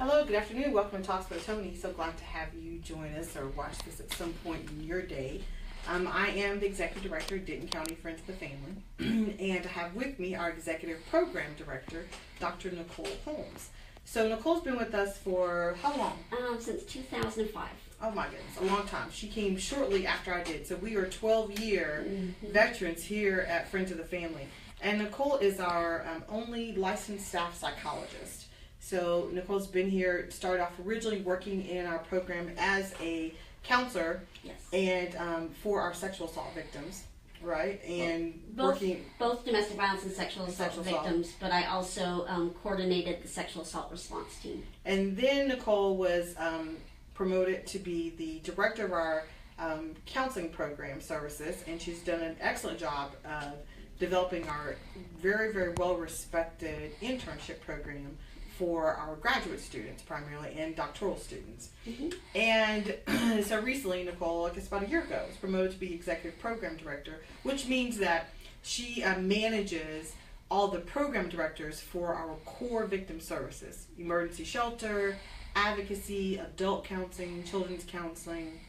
Hello, good afternoon. Welcome to Talks with Tony. So glad to have you join us or watch this at some point in your day. I am the Executive Director of Denton County Friends of the Family, and I have with me our Executive Program Director, Dr. Nicole Holmes. So Nicole's been with us for how long? Since 2005. Oh my goodness, a long time. She came shortly after I did. So we are 12-year veterans here at Friends of the Family. And Nicole is our only licensed staff psychologist. So Nicole's been here, started off originally working in our program as a counselor, yes, and for our sexual assault victims, right? And both domestic violence and sexual assault victims, but I also coordinated the sexual assault response team. And then Nicole was promoted to be the director of our counseling program services, and she's done an excellent job of developing our very, very well-respected internship program for our graduate students primarily and doctoral students. And so recently Nicole, I guess about a year ago, was promoted to be Executive Program Director, which means that she manages all the program directors for our core victim services: emergency shelter, advocacy, adult counseling, children's counseling,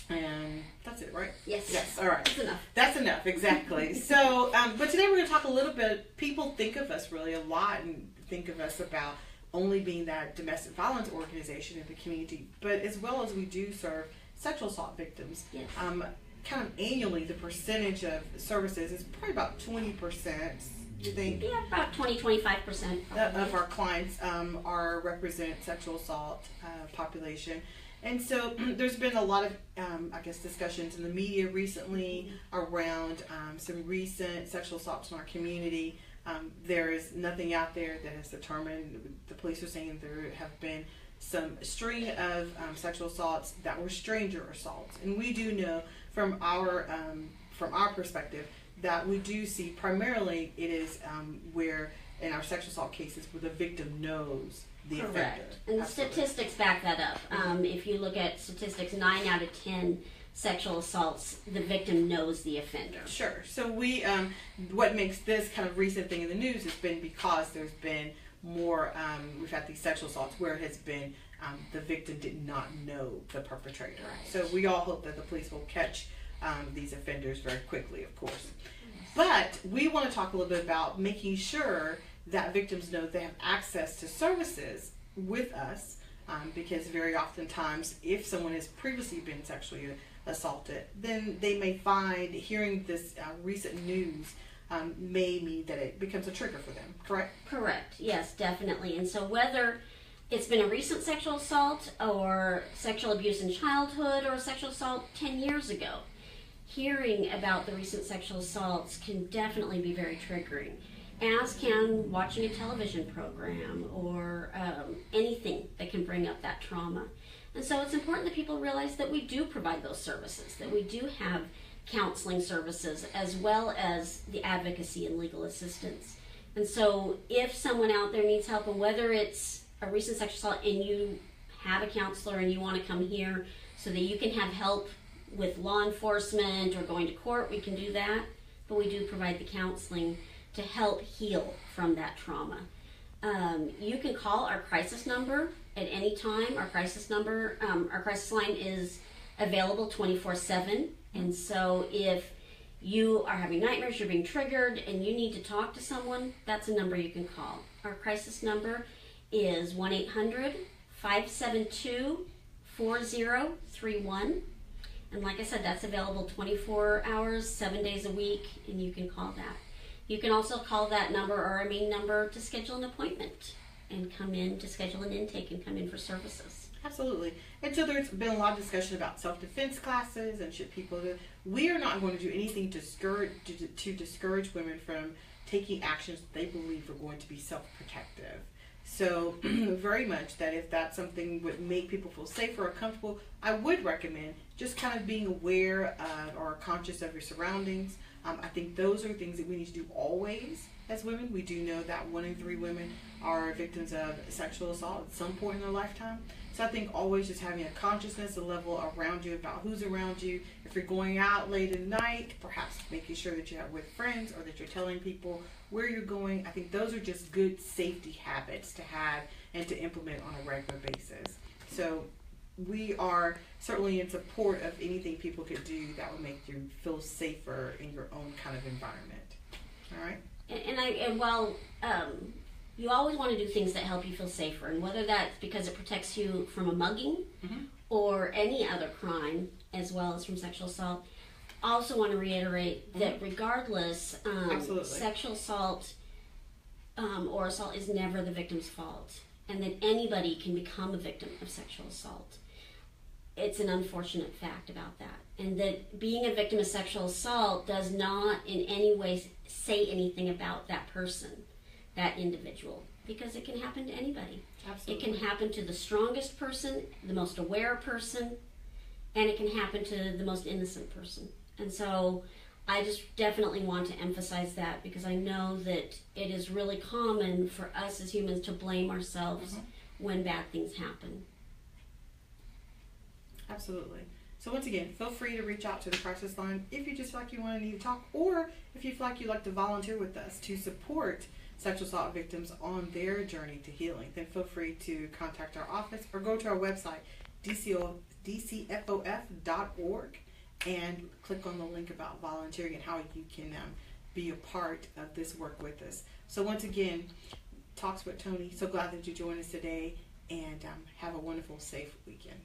and that's it, right? Yes. Yes, all right. That's enough. That's enough, exactly. So, but today we're going to talk a little bit, people think of us really a lot and think of us about only being that domestic violence organization in the community, but as well as we do serve sexual assault victims. Yes. Kind of annually, the percentage of services is probably about 20%, you think? Yeah, about 20-25% of our clients represent sexual assault population. And so there's been a lot of, I guess, discussions in the media recently around some recent sexual assaults in our community. There is nothing out there that has determined, the police are saying there have been some string of sexual assaults that were stranger assaults. And we do know from our perspective that we do see primarily it is where in our sexual assault cases where the victim knows the Correct. offender. And the Absolutely. statistics back that up. If you look at statistics, 9 out of 10 sexual assaults, the victim knows the offender. Sure. So we, what makes this kind of recent thing in the news has been because there's been more, we've had these sexual assaults where it has been the victim did not know the perpetrator. Right. So we all hope that the police will catch these offenders very quickly, of course. But we want to talk a little bit about making sure that victims know they have access to services with us, because very oftentimes if someone has previously been sexually assaulted, then they may find hearing this recent news may mean that it becomes a trigger for them, correct? Correct, yes, definitely. And so whether it's been a recent sexual assault or sexual abuse in childhood or a sexual assault 10 years ago, hearing about the recent sexual assaults can definitely be very triggering, as can watching a television program or anything that can bring up that trauma. And so it's important that people realize that we do provide those services, that we do have counseling services as well as the advocacy and legal assistance. And so if someone out there needs help, and whether it's a recent sexual assault and you have a counselor and you want to come here so that you can have help with law enforcement or going to court, we can do that. But we do provide the counseling to help heal from that trauma. You can call our crisis number at any time. Our crisis number, our crisis line is available 24/7. And so if you are having nightmares, you're being triggered, and you need to talk to someone, that's a number you can call. Our crisis number is 1-800-572-4031. And like I said, that's available 24 hours, 7 days a week, and you can call that. You can also call that number or our main number to schedule an appointment and come in to schedule an intake and come in for services. Absolutely. And so there's been a lot of discussion about self-defense classes and should people do. We are not going to do anything to discourage women from taking actions they believe are going to be self-protective. So very much that if that's something would make people feel safer or comfortable, I would recommend just kind of being aware of or conscious of your surroundings, I think those are things that we need to do always as women. We do know that 1 in 3 women are victims of sexual assault at some point in their lifetime. So I think always just having a consciousness, a level around you about who's around you. If you're going out late at night, perhaps making sure that you're with friends or that you're telling people where you're going. I think those are just good safety habits to have and to implement on a regular basis. So we are certainly in support of anything people could do that would make you feel safer in your own kind of environment. All right? And while you always want to do things that help you feel safer, and whether that's because it protects you from a mugging or any other crime, as well as from sexual assault, I also want to reiterate that regardless, sexual assault or assault is never the victim's fault, and that anybody can become a victim of sexual assault. It's an unfortunate fact about that, and that being a victim of sexual assault does not in any way say anything about that person, that individual, because it can happen to anybody. Absolutely. It can happen to the strongest person, the most aware person, and it can happen to the most innocent person. And so I just definitely want to emphasize that, because I know that it is really common for us as humans to blame ourselves when bad things happen. Absolutely. So once again, feel free to reach out to the crisis line if you just feel like you want to need to talk, or if you feel like you'd like to volunteer with us to support sexual assault victims on their journey to healing. Then feel free to contact our office or go to our website, dcfof.org, and click on the link about volunteering and how you can be a part of this work with us. So once again, Talks with Tony, so glad that you joined us today, and have a wonderful, safe weekend.